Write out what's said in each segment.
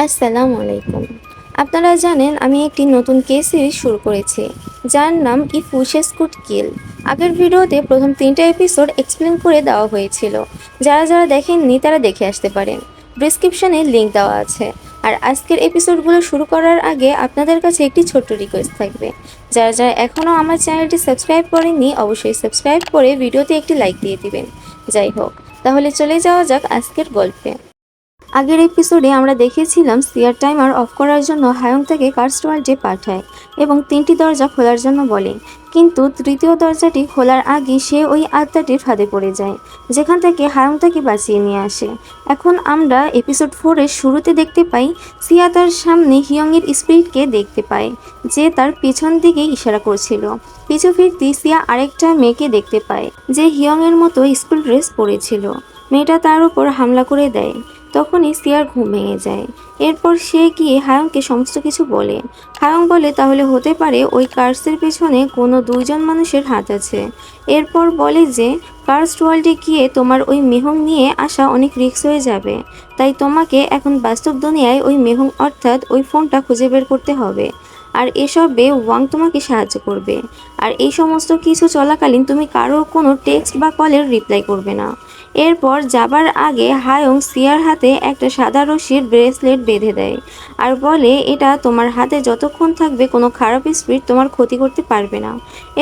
আসসালামু আলাইকুম। আপনারা জানেন আমি একটি নতুন কেস সিরিজ শুরু করেছি যার নাম ইফ উইশেস কুড কিল। আগের ভিডিওতে প্রথম 3টা এপিসোড এক্সপ্লেন করে দেওয়া হয়েছিল। যারা যারা দেখেননি তারা দেখে আসতে পারেন, ডিসক্রিপশনে লিংক দেওয়া আছে। আর আজকের এপিসোডগুলো শুরু করার আগে আপনাদের কাছে একটি ছোট্ট রিকোয়েস্ট থাকবে, যারা যারা এখনও আমার চ্যানেলটি সাবস্ক্রাইব করেননি অবশ্যই সাবস্ক্রাইব করে ভিডিওতে একটি লাইক দিয়ে দিবেন। যাই হোক, তাহলে চলে যাওয়া যাক আজকের গল্পে। আগের এপিসোডে আমরা দেখেছিলাম সিয়ার টাইমার অফ করার জন্য হায়ং তাকে কার্সড ওয়ার্ল্ডে পাঠায় এবং 3টি দরজা খোলার জন্য বলে, কিন্তু তৃতীয় দরজাটি খোলার আগে সে ওই আত্মাটির ফাঁদে পড়ে যায়, যেখান থেকে হায়ং তাকে বাঁচিয়ে নিয়ে আসে। এখন আমরা এপিসোড 4-এর শুরুতে দেখতে পাই সিয়া তার সামনে হিয়ংয়ের স্পিরিটকে দেখতে পায়, যে তার পেছন দিকে ইশারা করছিল। পিছু ফিরতি সিয়া আরেকটা মেয়েকে দেখতে পায় যে হিয়ংয়ের মতো স্কুল ড্রেস পরেছিল। মেয়েটা তার উপর হামলা করে দেয়। তখনই সিয়ার ঘুম ভেঙে যায়। এরপর সে গিয়ে হায়ংকে সমস্ত কিছু বলে। হায়ং বলে তাহলে হতে পারে ওই কার্সের পেছনে কোনো 2জন মানুষের হাত আছে। এরপর বলে যে কার্সড ওয়ার্ল্ডে গিয়ে তোমার ওই মেহং নিয়ে আসা অনেক রিস্ক হয়ে যাবে, তাই তোমাকে এখন বাস্তব দুনিয়ায় ওই মেহং অর্থাৎ ওই ফোনটা খুঁজে বের করতে হবে। আর এসবে ওয়াং তোমাকে সাহায্য করবে। আর এই সমস্ত কিছু চলাকালীন তুমি কারো কোনো টেক্সট বা কলের রিপ্লাই করবে না। এরপর যাবার আগে হায়ং সিয়ার হাতে একটা সাদা রশির ব্রেসলেট বেঁধে দেয় আর বলে এটা তোমার হাতে যতক্ষণ থাকবে কোনো খারাপ স্পিরিট তোমার ক্ষতি করতে পারবে না।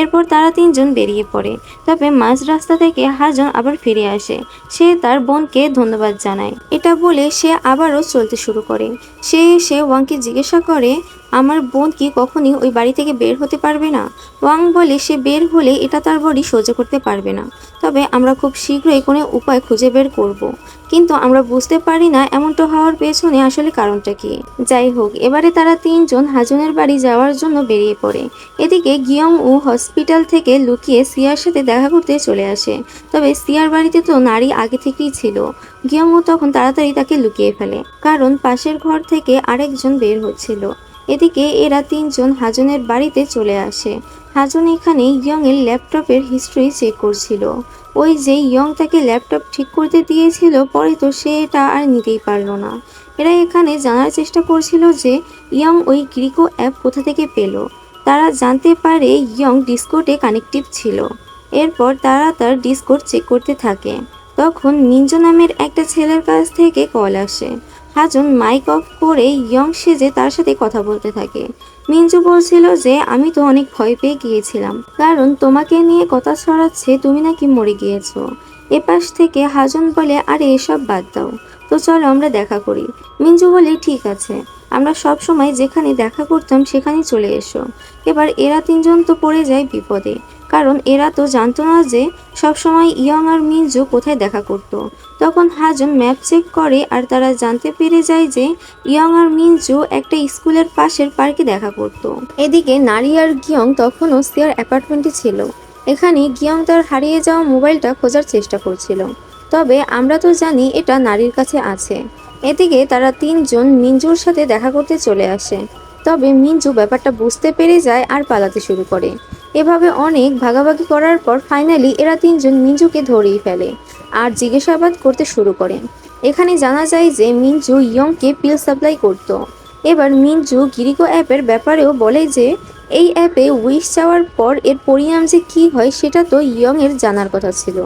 এরপর তারা 3জন বেরিয়ে পড়ে। তবে মাঝ রাস্তা থেকে হাজং আবার ফিরে আসে। সে তার বোনকে ধন্যবাদ জানায়। এটা বলে সে আবারও চলতে শুরু করে। সে এসে ওয়াংকে জিজ্ঞাসা করে আমার বোন কি কখনই ওই বাড়ি থেকে বের হতে পারবে না। ওয়াং বলে সে বের হলে এটা তার বডি সহ্য করতে পারবে না, তবে আমরা খুব শীঘ্রই কোনো উপায় খুঁজে বের করব, কিন্তু আমরা বুঝতে পারি না এমনটা হওয়ার পেছনে আসলে কারণটা কি। যাই হোক, এবারে তারা 3জন হাজনের বাড়ি যাওয়ার জন্য বেরিয়ে পড়ে। এদিকে গিয়ং উ হসপিটাল থেকে লুকিয়ে সিয়ার সাথে দেখা করতে চলে আসে। তবে সিয়ার বাড়িতে তো নারী আগে থেকেই ছিল। গিয়ং উ তখন তাড়াতাড়ি তাকে লুকিয়ে ফেলে, কারণ পাশের ঘর থেকে আরেকজন বের হচ্ছিল। এদিকে এরা 3জন হাজনের বাড়িতে চলে আসে। হাজন এখানে ইয়ং এর ল্যাপটপের হিস্ট্রি চেক করছিল। ওই যে ইয়ং তাকে ল্যাপটপ ঠিক করতে দিয়েছিল, পরে তো সে এটা আর নিতেই পারলো না। এরা এখানে জানার চেষ্টা করছিল যে ইয়ং ওই ক্রিকো অ্যাপ কোথা থেকে পেল। তারা জানতে পারে ইয়ং ডিসকোডে কানেক্টিভ ছিল। এরপর তারা তার ডিসকোড চেক করতে থাকে। তখন মিনজো নামের একটা ছেলের কাছ থেকে কল আসে। হাজন মাইক অফ করে ইয়ং সেজে তার সাথে কথা বলতে থাকে। মিনজু বলছিল যে আমি তো অনেক ভয় পেয়ে গিয়েছিলাম, কারণ তোমাকে নিয়ে কথা ছড়াচ্ছে তুমি নাকি মরে গিয়েছো। এপাশ থেকে হাজন বলে আরে এসব বাদ দাও, তো চলো আমরা দেখা করি। মিনজু বলে ঠিক আছে, আমরা সব সময় যেখানে দেখা করতাম সেখানেই চলে এসো। এবার এরা 3জন তো পড়ে যায় বিপদে, কারণ এরা তো জানতো না যে সবসময় ইয়ং আর মিনজু কোথায় দেখা করত। তখন হাজন ম্যাপ চেক করে আর তারা জানতে পেরে যায় যে ইয়ং আর মিনজু একটা স্কুলের পাশের পার্কে দেখা করত। এদিকে নারী আর গিয়ং তখনও সিয়ার অ্যাপার্টমেন্টে ছিল। এখানে গিয়ং তার হারিয়ে যাওয়া মোবাইলটা খোঁজার চেষ্টা করছিল, তবে আমরা তো জানি এটা নারীর কাছে আছে। এদিকে তারা 3জন মিনজুর সাথে দেখা করতে চলে আসে। তবে মিনজু ব্যাপারটা বুঝতে পেরে যায় আর পালাতে শুরু করে। এভাবে অনেক ভাগাভাগি করার পর ফাইনালি এরা 3জন মিনজুকে ধরেই ফেলে আর জিজ্ঞাসাবাদ করতে শুরু করে। এখানে জানা যায় যে মিনজু ইয়ংকে পিল সাপ্লাই করত। এবার মিনজু গিরিকো অ্যাপের ব্যাপারেও বলে যে এই অ্যাপে উইশ চাওয়ার পর এর পরিণাম যে কী হয় সেটা তো ইয়ং এর জানার কথা ছিল,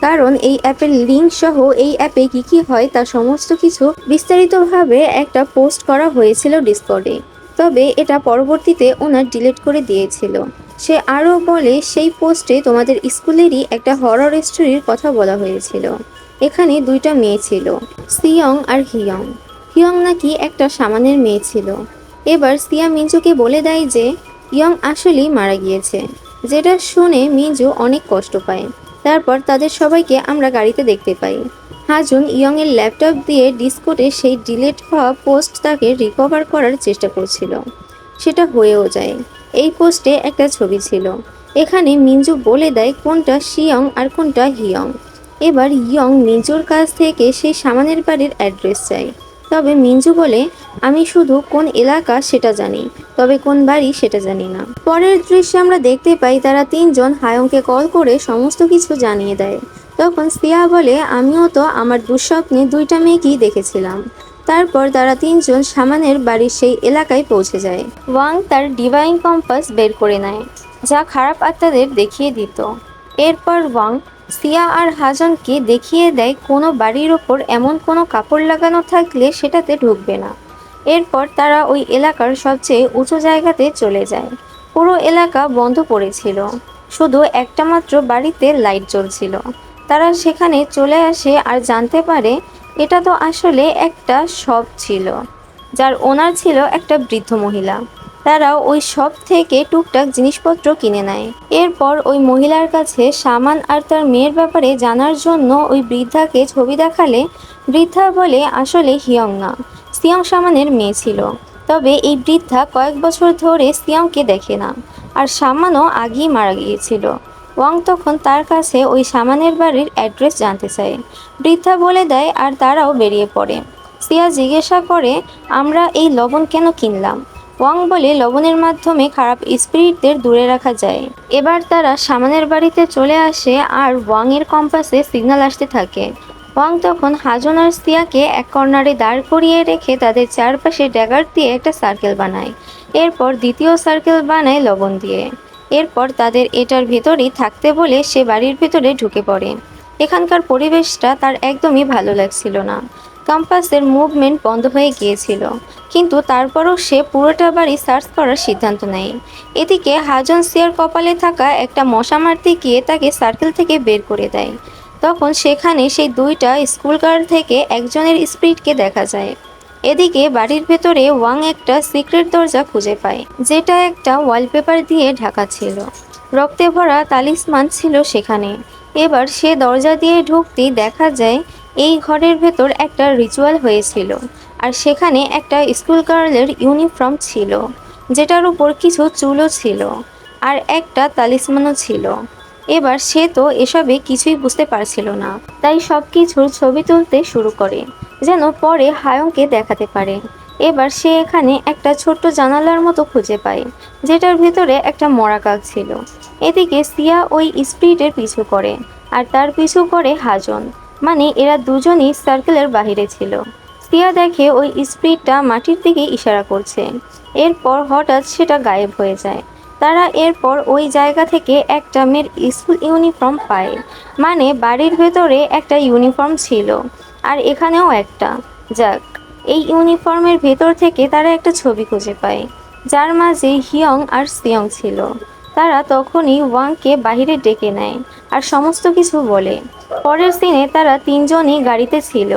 কারণ এই অ্যাপের লিঙ্ক সহ এই অ্যাপে কী কী হয় তা সমস্ত কিছু বিস্তারিতভাবে একটা পোস্ট করা হয়েছিল ডিসকর্ডে। তবে এটা পরবর্তীতে ওনার ডিলিট করে দিয়েছিল। সে আরও বলে সেই পোস্টে তোমাদের স্কুলেরই একটা হরর স্টোরির কথা বলা হয়েছিল। এখানে 2টা মেয়ে ছিল, সিয়ং আর হিয়ং। হিয়ং নাকি একটা সামানের মেয়ে ছিল। এবার সিয়া মিনজুকে বলে দেয় যে ইয়ং আসলেই মারা গিয়েছে, যেটা শুনে মিনজু অনেক কষ্ট পায়। তারপর তাদের সবাইকে আমরা গাড়িতে দেখতে পাই। হাজুন ইয়ং এর ল্যাপটপ দিয়ে ডিসকোডে সেই ডিলিট হওয়া পোস্ট তাকে রিকভার করার চেষ্টা করছিল। সেটা হয়েও যায়। এই পোস্টে একটা ছবি ছিল। এখানে মিনজু বলে দেয় কোনটা শিয়ং আর কোনটা হিয়ং। এবার ইয়ং মিনজুর কাছ থেকে সেই সামানের বাড়ির অ্যাড্রেস চায়। তবে মিনজু বলে আমি শুধু কোন এলাকা সেটা জানি, তবে কোন বাড়ি সেটা জানি না। পরের দৃশ্যে আমরা দেখতে পাই তারা 3জন হায়ংকে কল করে সমস্ত কিছু জানিয়ে দেয়। তখন সিয়া বলে আমিও তো আমার দুঃস্বপ্নে 2টা মেয়েকেই দেখেছিলাম। তারপর তারা তিনজন সামানের বাড়ির সেই এলাকায় পৌঁছে যায়। ওয়াং তার ডিভাইন কম্পাস বের করে নেয়, যা খারাপ আত্মাদের দেখিয়ে দিত। এরপর ওয়াং সিয়া আর হাজনকে দেখিয়ে দেয় কোনো বাড়ির ওপর এমন কোনো কাপড় লাগানো থাকলে সেটাতে ঢুকবে না। এরপর তারা ওই এলাকার সবচেয়ে উঁচু জায়গাতে চলে যায়। পুরো এলাকা বন্ধ পড়েছিল, শুধু একটা মাত্র বাড়িতে লাইট জ্বলছিল। তারা সেখানে চলে আসে আর জানতে পারে এটা তো আসলে একটা শপ ছিল, যার ওনার ছিল একটা বৃদ্ধ মহিলা। তারা ওই শপ থেকে টুকটাক জিনিসপত্র কিনে নেয়। এরপর ওই মহিলার কাছে সামান আর তার মেয়ের ব্যাপারে জানার জন্য ওই বৃদ্ধাকে ছবি দেখালে বৃদ্ধা বলে আসলে হিয়ং না, সিয়ং সামানের মেয়ে ছিল। তবে এই বৃদ্ধা কয়েক বছর ধরে সিয়ংকে দেখে না, আর সামানও আগেই মারা গিয়েছিল। ওয়াং তখন তার কাছে ওই সামানের বাড়ির অ্যাড্রেস জানতে চায়। বৃদ্ধা বলে দেয় আর তারাও বেরিয়ে পড়ে। সিয়া জিজ্ঞাসা করে আমরা এই লবণ কেন কিনলাম। ওয়াং বলে লবণের মাধ্যমে খারাপ স্পিরিটদের দূরে রাখা যায়। এবার তারা সামানের বাড়িতে চলে আসে আর ওয়াংয়ের কম্পাসে সিগন্যাল আসতে থাকে। ওয়াং তখন হাজন আর সিয়াকে এক কর্নারে দাঁড় করিয়ে রেখে তাদের চারপাশে ড্যাগার দিয়ে একটা সার্কেল বানায়। এরপর দ্বিতীয় সার্কেল বানায় লবণ দিয়ে। এরপর তাদের এটার ভেতরেই থাকতে বলে সে বাড়ির ভেতরে ঢুকে পড়ে। এখানকার পরিবেশটা তার একদমই ভালো লাগছিল না। কম্পাসের মুভমেন্ট বন্ধ হয়ে গিয়েছিল, কিন্তু তারপরও সে পুরোটা বাড়ি সার্চ করার সিদ্ধান্ত নেয়। এদিকে হাজন সিয়ার কপালে থাকা একটা মশা মারতে গিয়ে তাকে সার্কেল থেকে বের করে দেয়। তখন সেখানে সেই দুইটা স্কুল গার্ল থেকে একজনের স্পিরিটকে দেখা যায়। এদিকে বাড়ির ভেতরে ওয়াং একটা সিক্রেট দরজা খুঁজে পায়, যেটা একটা ওয়ালপেপার দিয়ে ঢাকা ছিল। রক্তে ভরা তালিসমান ছিল সেখানে। এবার সে দরজা দিয়ে ঢুকতেই দেখা যায় এই ঘরের ভেতর একটা রিচুয়াল হয়েছিল, আর সেখানে একটা স্কুল গার্লের ইউনিফর্ম ছিল, যেটার উপর কিছু চুলও ছিল, আর একটা তালিসমানও ছিল। এবার সে তো এসবে কিছুই বুঝতে পারছিল না, তাই সব কিছুর ছবি তুলতে শুরু করে, যেন পরে হায়ংকে দেখাতে পারে। এবার সে এখানে একটা ছোট্ট জানালার মতো খুঁজে পায়, যেটার ভেতরে একটা মরা কাক ছিল। এদিকে সিয়া ওই স্পিরিটের পিছু করে, আর তার পিছু করে হাজন, মানে এরা দুজনই সার্কেলের বাহিরে ছিল। সিয়া দেখে ওই স্পিরিটটা মাটির দিকে ইশারা করছে। এরপর হঠাৎ সেটা গায়েব হয়ে যায়। তারা এরপর ওই জায়গা থেকে একটা মেয়ের স্কুল ইউনিফর্ম পায়, মানে বাড়ির ভেতরে একটা ইউনিফর্ম ছিল, আর এখানেও একটা। যাক, এই ইউনিফর্মের ভেতর থেকে তারা একটা ছবি খুঁজে পায়, যার মাঝে হিয়ং আর সিয়ং ছিল। তারা তখনই ওয়াংকে বাহিরে ডেকে নেয় আর সমস্ত কিছু বলে। পরের সিনে তারা তিনজনই গাড়িতে ছিল।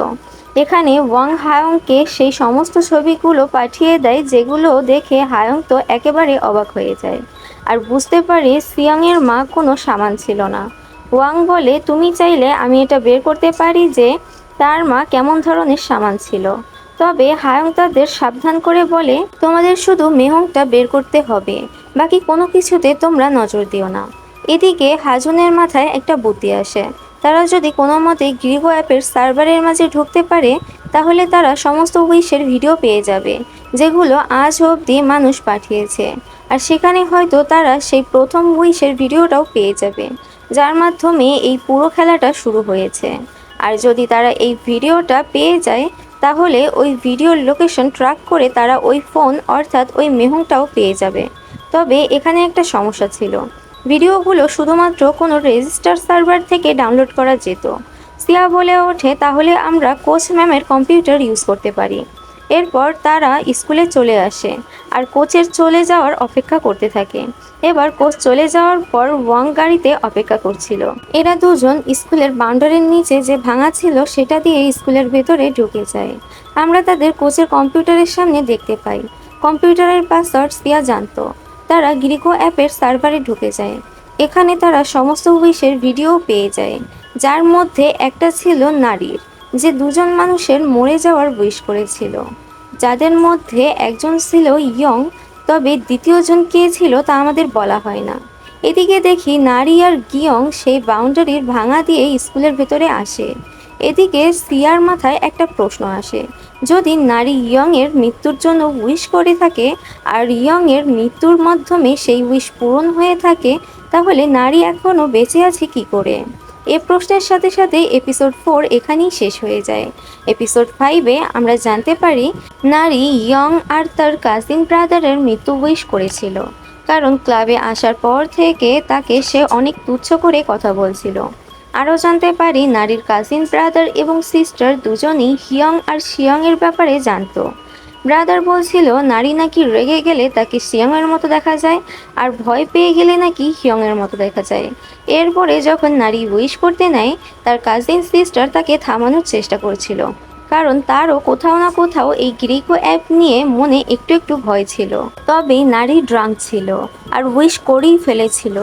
এখানে ওয়াং হায়ংকে সেই সমস্ত ছবিগুলো পাঠিয়ে দেয়, যেগুলো দেখে হায়ং তো একেবারে অবাক হয়ে যায় আর বুঝতে পারে সিয়াংয়ের মা কোনো সামান ছিল না। ওয়াং বলে তুমি চাইলে আমি এটা বের করতে পারি যে তার মা কেমন ধরনের সামান ছিল। তবে হায়ং তাদের সাবধান করে বলে তোমাদের শুধু মেহংটা বের করতে হবে, বাকি কোনো কিছুতে তোমরা নজর দিও না। এদিকে হাজনের মাথায় একটা বুদ্ধি আসে, তারা যদি কোনো মতে গৃহ অ্যাপের সার্ভারের মাঝে ঢুকতে পারে, তাহলে তারা সমস্ত উইশের ভিডিও পেয়ে যাবে, যেগুলো আজ অবধি মানুষ পাঠিয়েছে। আর সেখানে হয়তো তারা সেই প্রথম উইশের ভিডিওটাও পেয়ে যাবে, যার মাধ্যমে এই পুরো খেলাটা শুরু হয়েছে। আর যদি তারা এই ভিডিওটা পেয়ে যায়, তাহলে ওই ভিডিওর লোকেশন ট্র্যাক করে তারা ওই ফোন অর্থাৎ ওই মেহুংটাও পেয়ে যাবে। তবে এখানে একটা সমস্যা ছিল, ভিডিওগুলো শুধুমাত্র কোনো রেজিস্টার সার্ভার থেকে ডাউনলোড করা যেত। সিয়া বলে ওঠে তাহলে আমরা কোচ ম্যামের কম্পিউটার ইউজ করতে পারি। এরপর তারা স্কুলে চলে আসে আর কোচের চলে যাওয়ার অপেক্ষা করতে থাকে। এবার কোচ চলে যাওয়ার পর ওয়াং গাড়িতে অপেক্ষা করছিল। এরা দুজন স্কুলের বাউন্ডারির নিচে যে ভাঙা ছিল সেটা দিয়ে স্কুলের ভেতরে ঢুকে যায়। আমরা তাদের কোচের কম্পিউটারের সামনে দেখতে পাই কম্পিউটারের পাসওয়ার্ড সিয়া জানতো। তারা গ্রিকো অ্যাপের সার্ভারে ঢুকে যায়। এখানে তারা সমস্ত উইশের ভিডিও পেয়ে যায়, যার মধ্যে একটা ছিল নারীর, যে দুজন মানুষের মরে যাওয়ার উইশ করেছিল, যাদের মধ্যে একজন ছিল ইয়ং, তবে দ্বিতীয়জন কে ছিল তা আমাদের বলা হয় না। এদিকে দেখি নারী আর গিয়ং সেই বাউন্ডারির ভাঙা দিয়ে স্কুলের ভেতরে আসে। এদিকে সিয়ার মাথায় একটা প্রশ্ন আসে, যদি নারী ইয়ংয়ের মৃত্যুর জন্য উইশ করে থাকে আর ইয়ংয়ের মৃত্যুর মাধ্যমে সেই উইশ পূরণ হয়ে থাকে, তাহলে নারী এখনও বেঁচে আছে কি করে। এই প্রশ্নের সাথে সাথে এপিসোড 4 এখানেই শেষ হয়ে যায়। এপিসোড 5-এ আমরা জানতে পারি নারী ইয়ং আর তার কাজিন ব্রাদারের মৃত্যু উইশ করেছিল, কারণ ক্লাবে আসার পর থেকে তাকে সে অনেক তুচ্ছ করে কথা বলছিল। আরও জানতে পারি নারীর কাজিন ব্রাদার এবং সিস্টার দুজনেই হিয়ং আর শিয়ং এর ব্যাপারে জানতো। ব্রাদার বলছিল নারী নাকি রেগে গেলে তাকে শিয়ংয়ের মতো দেখা যায়, আর ভয় পেয়ে গেলে নাকি হিয়ংয়ের মতো দেখা যায়। এরপরে যখন নারী উইশ করতে নেয়, তার কাজিন সিস্টার তাকে থামানোর চেষ্টা করছিল, কারণ তারও কোথাও না কোথাও এই গ্রিকো অ্যাপ নিয়ে মনে একটু একটু ভয় ছিল। তবে নারী ড্রাঙ্ক ছিল আর উইশ করেই ফেলেছিল।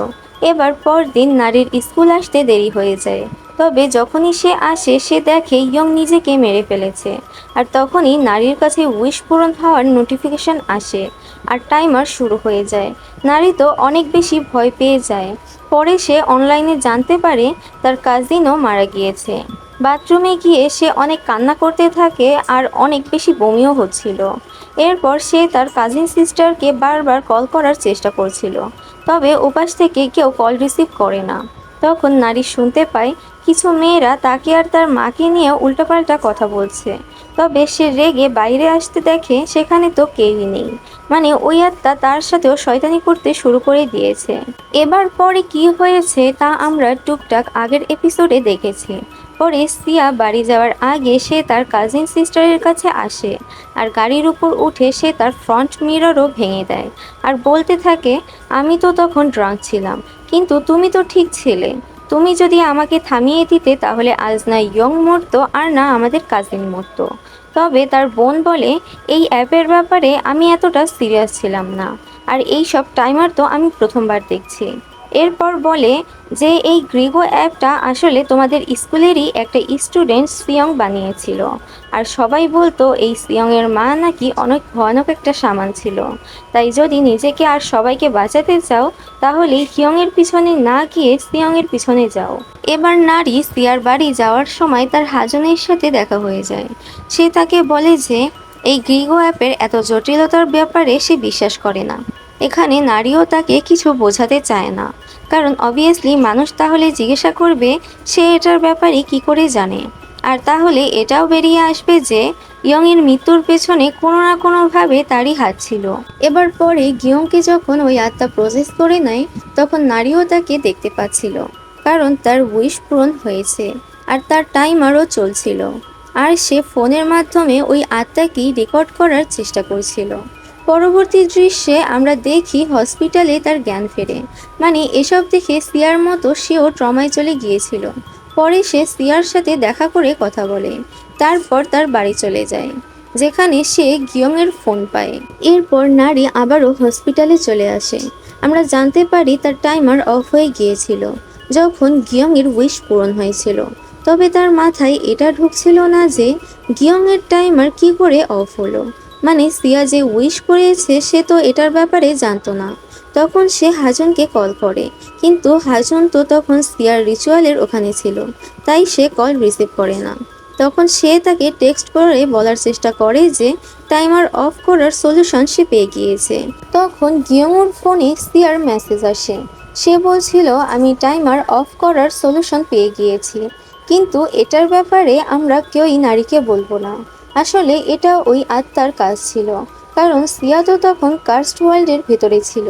এবার পরদিন নারীর স্কুল আসতে দেরি হয়ে যায়। তবে যখনই সে আসে সে দেখে ইয়ং নিজেকে মেরে ফেলেছে। আর তখনই নারীর কাছে উইশ পূরণ হওয়ার নোটিফিকেশন আসে আর টাইমার শুরু হয়ে যায়। নারী তো অনেক বেশি ভয় পেয়ে যায়। পরে সে অনলাইনে জানতে পারে তার কাজিনও মারা গিয়েছে। বাথরুমে গিয়ে সে অনেক কান্না করতে থাকে আর অনেক বেশি বমিও হচ্ছিল। এরপর সে তার কাজিন সিস্টারকে বারবার কল করার চেষ্টা করছিল, তবে ওপাশ থেকে কেউ কল রিসিভ করে না। তখন নারী শুনতে পায় কিছু মেয়েরা তাকে আর তার মাকে নিয়ে উল্টোপাল্টা কথা বলছে। তবে সে রেগে বাইরে আসতে দেখে সেখানে তো কেউই নেই, মানে ওই আত্মা তার সাথেও শয়তানি করতে শুরু করে দিয়েছে। এবার পরে কি হয়েছে তা আমরা টুকটাক আগের এপিসোডে দেখেছি। পরে সিয়া বাড়ি যাওয়ার আগে সে তার কাজিন সিস্টারের কাছে আসে আর গাড়ির উপর উঠে সে তার ফ্রন্ট মিররও ভেঙে দেয় আর বলতে থাকে, আমি তো তখন ড্রাঙ্ক ছিলাম, কিন্তু তুমি তো ঠিক ছিলে। তুমি যদি আমাকে থামিয়ে দিতে তাহলে আজ না ইয়ং মরতো আর না আমাদের কাজিন মরতো। তবে তার বোন বলে, এই অ্যাপের ব্যাপারে আমি এতটা সিরিয়াস ছিলাম না, আর এই সব টাইমার তো আমি প্রথমবার দেখছি। এরপর বলে যে এই গ্রিগো অ্যাপটা আসলে তোমাদের স্কুলেরই একটা স্টুডেন্ট সিয়ং বানিয়েছিল, আর সবাই বলতো এই সিয়ংয়ের মা নাকি অনেক ভয়ানক একটা সামান ছিল। তাই যদি নিজেকে আর সবাইকে বাঁচাতে চাও তাহলে হিয়ংয়ের পিছনে না গিয়ে সিয়ংয়ের পিছনে যাও। এবার নারী সিয়ার বাড়ি যাওয়ার সময় তার হাজনের সাথে দেখা হয়ে যায়। সে তাকে বলে যে এই গ্রিগো অ্যাপের এত জটিলতার ব্যাপারে সে বিশ্বাস করে না। এখানে নারীও তাকে কিছু বোঝাতে চায় না, কারণ অবভিয়াসলি মানুষ তাহলে জিজ্ঞাসা করবে সে এটার ব্যাপারে কি করে জানে, আর তাহলে এটাও বেরিয়ে আসবে যে ইয়ংয়ের মৃত্যুর পেছনে কোনো না কোনোভাবে তারই হাত ছিল। এবার পরে গিয়ংকে যখন ওই আত্মা প্রসেস করে নেয় তখন নারীও তাকে দেখতে পাচ্ছিল, কারণ তার উইশ পূরণ হয়েছে আর তার টাইমারও চলছিল, আর সে ফোনের মাধ্যমে ওই আত্মাকেই রেকর্ড করার চেষ্টা করছিল। পরবর্তী দৃশ্যে আমরা দেখি হসপিটালে তার জ্ঞান ফেরে, মানে এসব দেখে সিয়ার মতো সেও ট্রমায় চলে গিয়েছিল। পরে সে সিয়ার সাথে দেখা করে কথা বলে, তারপর তার বাড়ি চলে যায়, যেখানে সে গিয়ংয়ের ফোন পায়। এরপর নারী আবারও হসপিটালে চলে আসে। আমরা জানতে পারি তার টাইমার অফ হয়ে গিয়েছিল যখন গিয়ংয়ের উইশ পূরণ হয়েছিল। তবে তার মাথায় এটা ঢুকছিল না যে গিয়ংয়ের টাইমার কি করে অফ হলো, মানে সিয়া যে উইশ করেছে সে তো এটার ব্যাপারে জানতো না। তখন সে হাজনকে কল করে, কিন্তু হাজন তো তখন সিয়ার রিচুয়ালের ওখানে ছিল, তাই সে কল রিসিভ করে না। তখন সে তাকে টেক্সট করে বলার চেষ্টা করে যে টাইমার অফ করার সলিউশন সে পেয়ে গিয়েছে। তখন গিয়ংয়ের ফোনে সিয়ার মেসেজ আসে, সে বলছিল আমি টাইমার অফ করার সলিউশন পেয়ে গিয়েছি, কিন্তু এটার ব্যাপারে আমরা কেউই নারীকে বলবো না। আসলে এটা ওই আত্মার কাজ ছিল, কারণ সিয়া তো তখন কার্সড ওয়ার্ল্ডের ভেতরে ছিল,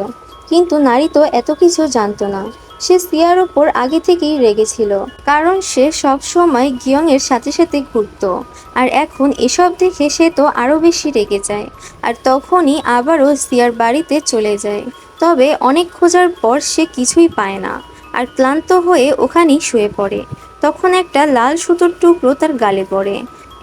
কিন্তু নারী তো এত কিছু জানতো না। সে সিয়ার ওপর আগে থেকেই রেগেছিল, কারণ সে সব সময় গিয়ংয়ের সাথে সাথে ঘুরতো, আর এখন এসব দেখে সে তো আরও বেশি রেগে যায়, আর তখনই আবারও সিয়ার বাড়িতে চলে যায়। তবে অনেক খোঁজার পর সে কিছুই পায় না, আর ক্লান্ত হয়ে ওখানেই শুয়ে পড়ে। তখন একটা লাল সুতোর টুকরো তার গালে পড়ে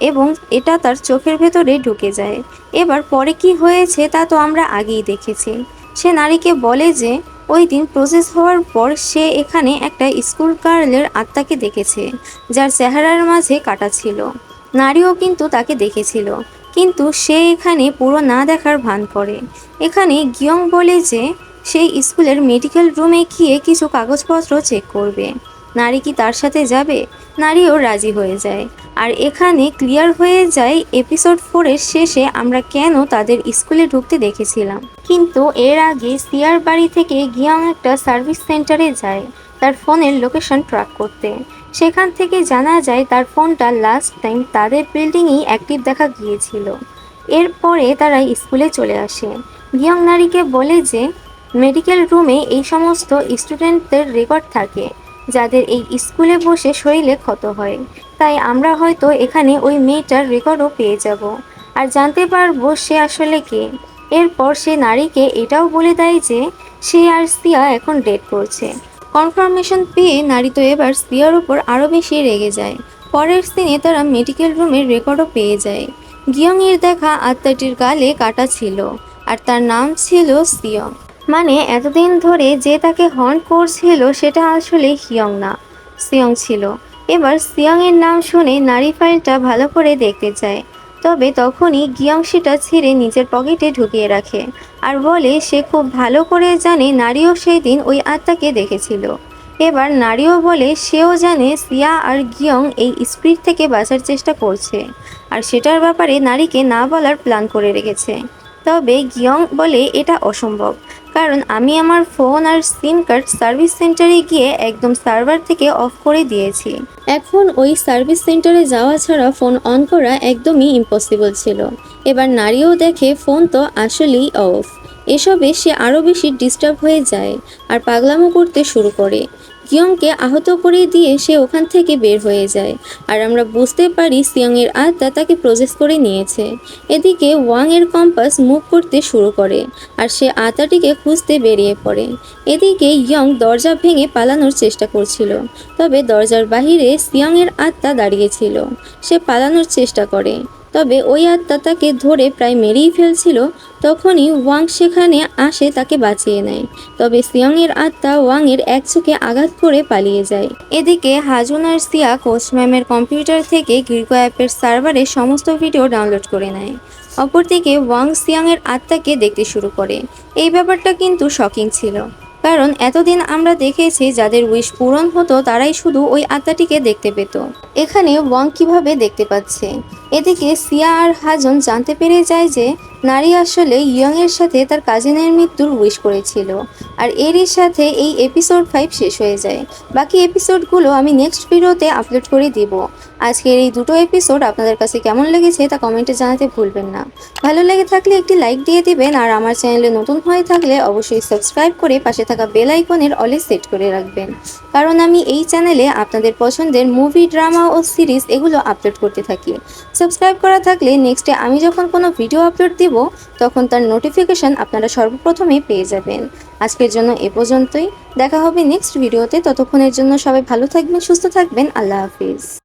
এবং এটা তার চোখের ভেতরে ঢুকে যায়। এবার পরে কি হয়েছে তা তো আমরা আগেই দেখেছি। সে নারীকে বলে যে ওই দিন প্রসেস হওয়ার পর সে এখানে একটা স্কুল গার্লের আত্মাকে দেখেছে, যার চেহারার মাঝে কাটা ছিল। নারীও কিন্তু তাকে দেখেছিল, কিন্তু সে এখানে পুরো না দেখার ভান করে। এখানে গিয়ং বলে যে সেই স্কুলের মেডিকেল রুমে গিয়ে কিছু কাগজপত্র চেক করবে। নারী কি তার সাথে যাবে? নারীও রাজি হয়ে যায়। আর এখানে ক্লিয়ার হয়ে যায় এপিসোড 4-এর শেষে আমরা কেন তাদের স্কুলে ঢুকতে দেখেছিলাম। কিন্তু এর আগে সিয়ার বাড়ি থেকে গিয়ং একটা সার্ভিস সেন্টারে যায় তার ফোনের লোকেশন ট্র্যাক করতে। সেখান থেকে জানা যায় তার ফোনটা লাস্ট টাইম তাদের বিল্ডিংয়েই অ্যাক্টিভ দেখা গিয়েছিল। এরপরে তারা স্কুলে চলে আসে। গিয়ং নারীকে বলে যে মেডিকেল রুমে এই সমস্ত স্টুডেন্টদের রেকর্ড থাকে যাদের এই স্কুলে বসে শরীরে ক্ষত হয়, তাই আমরা হয়তো এখানে ওই মেয়েটার রেকর্ডও পেয়ে যাব আর জানতে পারবো সে আসলে কে। এরপর সে নারীকে এটাও বলে দেয় যে সে আর সিয়া এখন ডেট করছে। কনফার্মেশন পেয়ে নারী তো এবার সিয়ার উপর আরও বেশি রেগে যায়। পরের সিনে তারা মেডিকেল রুমের রেকর্ডও পেয়ে যায়। গিয়ং এর দেখা আত্মাটির গালে কাটা ছিল আর তার নাম ছিল সিয়ং। মানে এতদিন ধরে যে তাকে হন্ট করছিল সেটা আসলে হিয়ং না, সিয়ং ছিল। এবার সিয়ং এর নাম শুনে নারী ফাইলটা ভালো করে দেখতে চায়, তবে তখনই গিয়ং সেটা ছিঁড়ে নিজের পকেটে ঢুকিয়ে রাখে আর বলে সে খুব ভালো করে জানে নারীও সেই দিন ওই আত্মাকে দেখেছিল। এবার নারীও বলে সেও জানে সিয়া আর গিয়ং এই স্পিরিট থেকে বাঁচার চেষ্টা করছে আর সেটার ব্যাপারে নারীকে না বলার প্ল্যান করে রেখেছে। তবে গিয়ং বলে এটা অসম্ভব, কারণ আমি আমার ফোন আর সিম কার্ড সার্ভিস সেন্টারে গিয়ে একদম সার্ভার থেকে অফ করে দিয়েছি। এখন ওই সার্ভিস সেন্টারে যাওয়া ছাড়া ফোন অন করা একদমই ইম্পসিবল ছিল। এবার নারীও দেখে ফোন তো আসলেই অফ। এসবে সে আরও বেশি ডিস্টার্ব হয়ে যায় আর পাগলামো করতে শুরু করে। কিয়ংকে আহত করে দিয়ে সে ওখান থেকে বের হয়ে যায় আর আমরা বুঝতে পারি সিয়ংয়ের আত্মা তাকে প্রজেস করে নিয়েছে। এদিকে ওয়াং এর কম্পাস মুভ করতে শুরু করে আর সে আত্মাটিকে খুঁজতে বেরিয়ে পড়ে। এদিকে ইয়ং দরজা ভেঙে পালানোর চেষ্টা করছিল, তবে দরজার বাহিরে সিয়ংয়ের আত্মা দাঁড়িয়েছিল। সে পালানোর চেষ্টা করে, তবে ওই আত্মা তাকে ধরে প্রায় মেরেই ফেলছিল। তখনই ওয়াং সেখানে আসে তাকে বাঁচিয়ে নেয়, তবে সিয়ংয়ের আত্মা ওয়াংয়ের এক চোখে আঘাত করে পালিয়ে যায়। এদিকে হাজুন আর সিয়া কোচ ম্যামের কম্পিউটার থেকে গ্রিকো অ্যাপের সার্ভারে সমস্ত ভিডিও ডাউনলোড করে নেয়। অপরদিকে ওয়াং সিয়াংয়ের আত্মাকে দেখতে শুরু করে। এই ব্যাপারটা কিন্তু শকিং ছিল, কারণ এতদিন আমরা দেখেছি যাদের উইশ পূরণ হতো তারাই শুধু ওই আত্মাটিকে দেখতে পেত। এখানে ওয়াং কিভাবে দেখতে পাচ্ছে। এদিকে সিয়া আর হাজন জানতে পেরে যায় যে নারী আসলে ইয়ং এর সাথে তার কাজিনের মৃত্যুর উইশ করেছিল, আর এরই সাথে এই এপিসোড 5 শেষ হয়ে যায়। বাকি এপিসোডগুলো আমি নেক্সট ভিডিওতে আপলোড করে দিব। আজকের এই দুটো এপিসোড আপনাদের কাছে কেমন লেগেছে তা কমেন্টে জানাতে ভুলবেন না। ভালো লেগে থাকলে একটি লাইক দিয়ে দিবেন আর আমার চ্যানেলে নতুন হয়ে থাকলে অবশ্যই সাবস্ক্রাইব করে পাশে থাকা বেল আইকনের অলে সেট করে রাখবেন, কারণ আমি এই চ্যানেলে আপনাদের পছন্দের মুভি, ড্রামা ও সিরিজ এগুলো আপলোড করতে থাকি। সাবস্ক্রাইব করা থাকলে নেক্সটে আমি যখন কোনো ভিডিও আপলোড দিব তখন তার নোটিফিকেশন আপনারা সর্বপ্রথমেই পেয়ে যাবেন। আজকের জন্য এ পর্যন্তই, দেখা হবে নেক্সট ভিডিওতে। ততক্ষণের জন্য সবাই ভালো থাকবেন, সুস্থ থাকবেন। আল্লাহ হাফিজ।